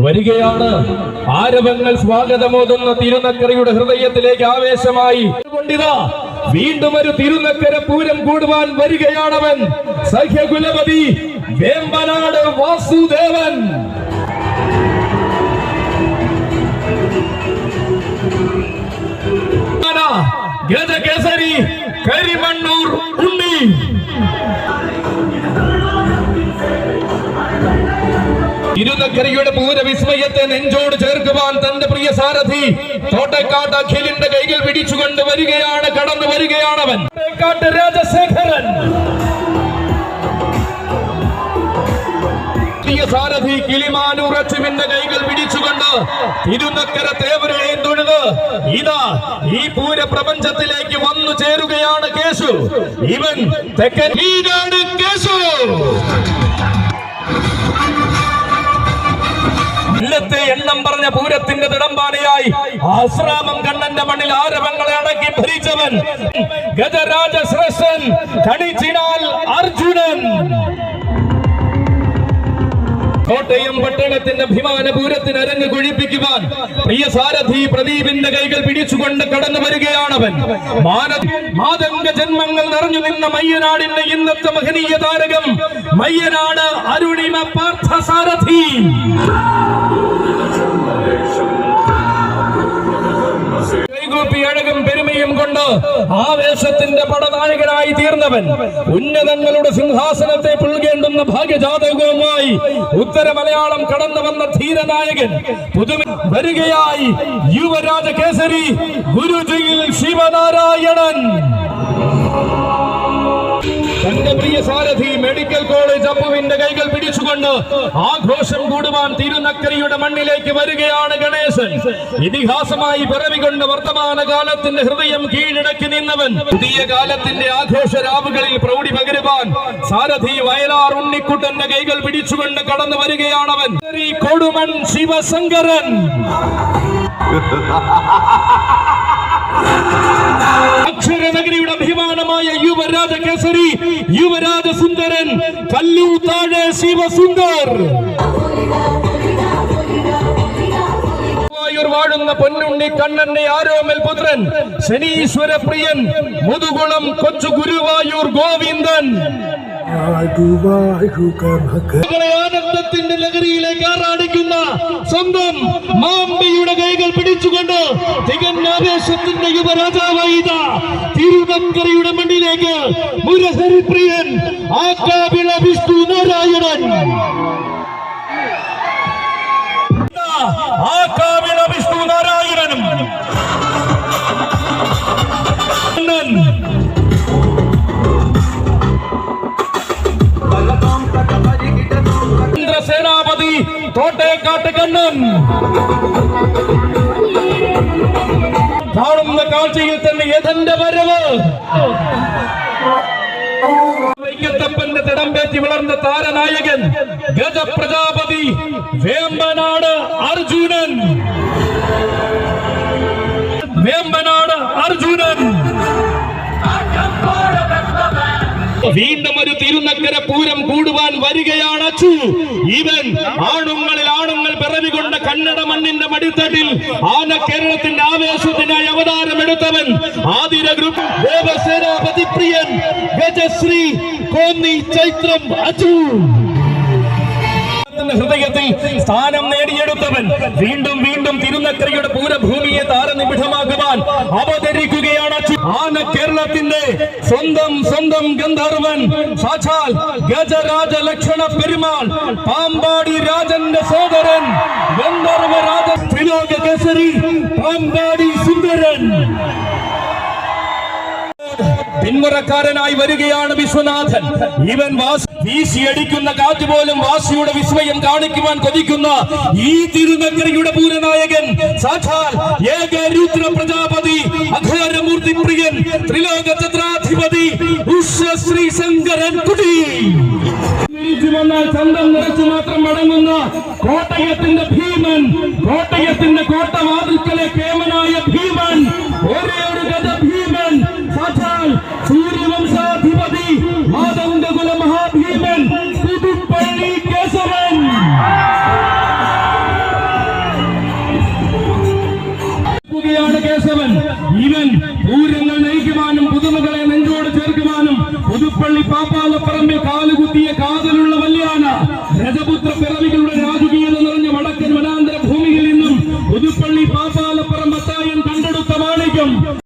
വരികയാണ്. ആരവങ്ങൾ സ്വാഗതമോതുന്ന തിരുനക്കരയുടെ ഹൃദയത്തിലേക്ക് ആവേശമായി കൊണ്ടിതാ വീണ്ടും ഒരു തിരുനക്കര പൂരം കൂടുവാൻ വരികയാണവൻ. സഖ്യകുലപതി വേമ്പനാട് വാസുദേവൻ. ഗജകേസരി കരിമണ്ണൂർ ഉണ്ണി. തിരുനക്കരയുടെ പൂരവിസ്മയത്തെ നെഞ്ചോട് ചേർക്കുവാൻ തന്റെ പ്രിയ സാരഥി തോട്ടേക്കാട്ട് അഖിലിന്റെ കൈകൾ പിടിച്ചുകൊണ്ട് വരികയാണ്, കടന്നു വരികയാണവൻ. തോട്ടേക്കാട്ട് രാജശേഖരൻ. സാരഥി കിളിമാനൂർ അച്ചുവിന്റെ കൈകൾ പിടിച്ചുകൊണ്ട് തിരുനക്കര തേവരെയും തൊഴുത് ഇതാ ഈ പൂര പ്രപഞ്ചത്തിലേക്ക് വന്നു ചേരുകയാണ് കേശു. ഇവൻ തെക്കൻ കേശു. ഇല്ലത്തെ എണ്ണം പറഞ്ഞ പൂരത്തിന്റെ തിടമ്പാനയായി ആശ്രാമം കണ്ണന്റെ മണ്ണിൽ ആരവങ്ങളെ അടക്കി ഭരിച്ചവൻ ഗജരാജ ശ്രേഷ്ഠൻ കണിച്ചിനാൽ അർജുനൻ. കോട്ടയം പട്ടണത്തിന്റെ അഭിമാനപൂരത്തിന് അരങ്ങ് കുഴിപ്പിക്കുവാൻ പ്രിയ സാരഥി പ്രദീപിന്റെ കൈകൾ പിടിച്ചുകൊണ്ട് കടന്നു വരികയാണവൻ. മാതംഗ ജന്മങ്ങൾ നിറഞ്ഞു നിന്ന മയ്യനാടിന്റെ ഇന്നത്തെ മഹനീയ താരകം മയ്യനാട് അരുണിമ പാർത്ഥസാരഥി. അഴകും പെരുമയും കൊണ്ട് ആവേശത്തിന്റെ പടനായകനായി തീർന്നവൻ, ഉന്നതങ്ങളുടെ സിംഹാസനത്തെ പുൽകേണ്ടുന്ന ഭാഗ്യജാതകവുമായി ഉത്തര മലയാളം കടന്നു വന്ന ധീരനായകൻ പുതുമ വരികയായി യുവരാജ കേസരി ഗുരുജിയിൽ ശിവനാരായണൻ. തന്റെ പ്രിയ സാരഥി മെഡിക്കൽ കോളേജ് അപ്പുവിന്റെ കൈകൾ പിടിച്ചുകൊണ്ട് ആഘോഷം കൂടുവാൻ തിരുനക്കരയുടെ മണ്ണിലേക്ക് വരികയാണ് ഗണേശൻ. ഇതിഹാസമായി പിറവികൊണ്ട് വർത്തമാന കാലത്തിന്റെ ഹൃദയം കീഴടക്കി നിന്നവൻ പുതിയ കാലത്തിന്റെ ആഘോഷ രാവുകളിൽ പ്രൗഢി പകരുവാൻ സാരഥി വയലാർ ഉണ്ണിക്കുട്ടന്റെ കൈകൾ പിടിച്ചുകൊണ്ട് കടന്നു വരികയാണവൻ. കൊടുമൺ ശിവശങ്കരൻ. അക്ഷരനഗരിയുടെ അഭിമാനമായ യുവരാജ കേസരി യുവരാജ സുന്ദരൻ കല്ലൂത്താഴെ ശിവസുന്ദർ. വാഴുന്ന പൊന്നുണ്ണി കണ്ണന്റെ ആരോമൽ പുത്രൻ ശനീശ്വര പ്രിയൻ മുതുകുളം കൊച്ചു ഗുരുവായൂർ ഗോവിന്ദൻ. ആനന്ദത്തിന്റെ നഗരിയിലേക്ക് ആറാടിക്കുന്ന സ്വന്തം മാമ്പിയുടെ കൈകൾ പിടിച്ചുകൊണ്ട് തികഞ്ഞാവേശത്തിന്റെ യുവരാജാവായി തിരുനക്കരയുടെ മണ്ണിലേക്ക് മുരഹരിപ്രിയൻ ആക്കാവിള വിഷ്ണു നാരായണൻ. ആക്കാവിള വിഷ്ണു നാരായണനും സേനാപതി തോട്ടേക്കാട്ട് കണ്ണൻ. കാണുന്ന കാഴ്ചയിൽ തന്നെ യഥന്റെ വരവ്. വൈക്കത്തപ്പന്റെ തിടമ്പേറ്റി വളർന്ന താരനായകൻ ഗജപ്രജാപതി വേമ്പനാട് അർജുനൻ. വേമ്പനാട് അർജുനൻ വീണ്ടും ഒരു തിരുനക്കര പൂരം കൂടുവാൻ വരികയാണ് അച്ചു. ഇവൻ ആണുങ്ങളിൽ ആണുങ്ങൾ പിറവികൊണ്ട കന്നഡ മണ്ണിന്റെ മടിത്തട്ടിൽ ആന കേരളത്തിന്റെ ആവേശത്തിനായി അവതാരമെടുത്തവൻ ആതിര ഗ്രൂപ്പ് ദേവസേനാപതി പ്രിയൻ ഗജശ്രീ കോന്നി ചൈത്രം അച്ചു. ഹൃദയത്തിൽ സ്ഥാനം നേടിയെടുത്തവൻ വീണ്ടും വീണ്ടും തിരുനക്കരയുടെ പൂരഭൂമിയെ താരനിബിഡമാക്കുവാൻ അവതരിക്കുകയാണ്. ആന കേരളത്തിന്റെ സ്വന്തം ഗന്ധർവൻ സാക്ഷാൽ ഗജരാജ ലക്ഷണ പെരുമാൾ പാമ്പാടി രാജന്റെ സോദരൻ ഗന്ധർവ രാജ ത്രിലോക കേസരി പാമ്പാടി സുന്ദരൻ. പിന്മുറക്കാരനായി വരികയാണ് വിശ്വനാഥൻ. ഇവൻ വീശിയടിക്കുന്ന കാറ്റ് പോലും വാശിയുടെ വിസ്മയം കാണിക്കുവാൻ കൊതിക്കുന്ന ഈ തിരുനക്കരയുടെ പൂരനായകൻ സാക്ഷാൽ ഏക രുദ്ര പ്രജാപതി അഘോരമൂർത്തി പ്രിയൻ ത്രിലോക ചന്ദ്രാധിപതി ശ്രീ ശങ്കരൻ കുടി. ചന്തം നിറച്ചു മാത്രം മടങ്ങുന്ന കോട്ടയത്തിന്റെ ഭീമൻ, കോട്ടയത്തിന്റെ കോട്ടവാതിൽക്കലെ കേമനായ ഭീമൻ, ഒരേ ഒരു ഗജ ഭീമൻ സാക്ഷാൽ സൂര്യവംശാധിപതി മാതംഗകുല മഹാഭീമൻ പുതുപ്പള്ളി കേശവൻ. വരികയാണ് കേശവൻ. ഇവൻ പൂരങ്ങൾ നയിക്കുവാനും പുതുമകളെ നെഞ്ചോട് ചേർക്കുവാനും പുതുപ്പള്ളി പാപ്പാലപ്പറമ്പിൽ